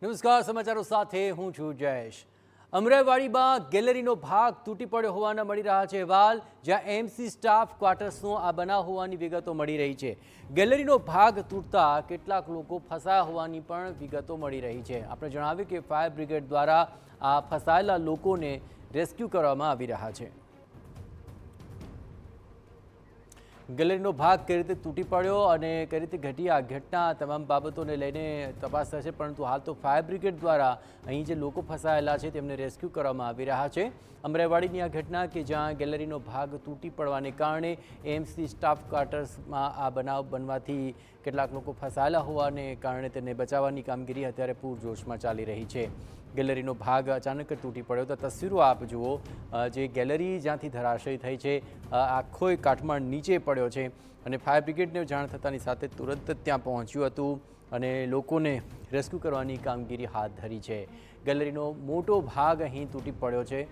નમસ્કાર, સમાચારો સાથે હું છું જયેશ। અમરાઈવાડીમાં ગેલેરીનો ભાગ તૂટી પડ્યો હોવાના મળી રહ્યા છે અહેવાલ, જ્યાં એમસી સ્ટાફ ક્વાર્ટર્સનો આ બનાવ હોવાની વિગતો મળી રહી છે। ગેલેરીનો ભાગ તૂટતા કેટલાક લોકો ફસાયા હોવાની પણ વિગતો મળી રહી છે। આપણે જણાવ્યું કે ફાયર બ્રિગેડ દ્વારા આ ફસાયેલા લોકોને રેસ્ક્યુ કરવામાં આવી રહ્યા છે। ગેલેરીનો ભાગ કઈ રીતે તૂટી પડ્યો અને કઈ રીતે ઘટી આ ઘટના, તમામ બાબતોને લઈને તપાસ થશે, પરંતુ હાલ તો ફાયર બ્રિગેડ દ્વારા અહીં જે લોકો ફસાયેલા છે તેમને રેસ્ક્યુ કરવામાં આવી રહ્યા છે। અમરાઈવાડીની આ ઘટના કે જ્યાં ગેલેરીનો ભાગ તૂટી પડવાને કારણે એમસી સ્ટાફ ક્વાર્ટર્સમાં આ બનાવ બનવાથી કેટલાક લોકો ફસાયેલા હોવાને કારણે તેને બચાવવાની કામગીરી અત્યારે પૂરજોશમાં ચાલી રહી છે। ગેલેરીનો ભાગ અચાનક તૂટી પડ્યો તો તસવીરો આપ જુઓ, જે ગેલેરી જ્યાંથી ધરાશયી થઈ છે આખો કાટમાળ નીચે પડ્યો છે અને ફાયર બ્રિગેડને જાણ થતાની સાથે તુરંત ત્યાં પહોંચ્યું હતું અને લોકોને રેસ્ક્યુ કરવાની કામગીરી હાથ ધરી છે। ગેલેરીનો મોટો ભાગ અહીં તૂટી પડ્યો છે।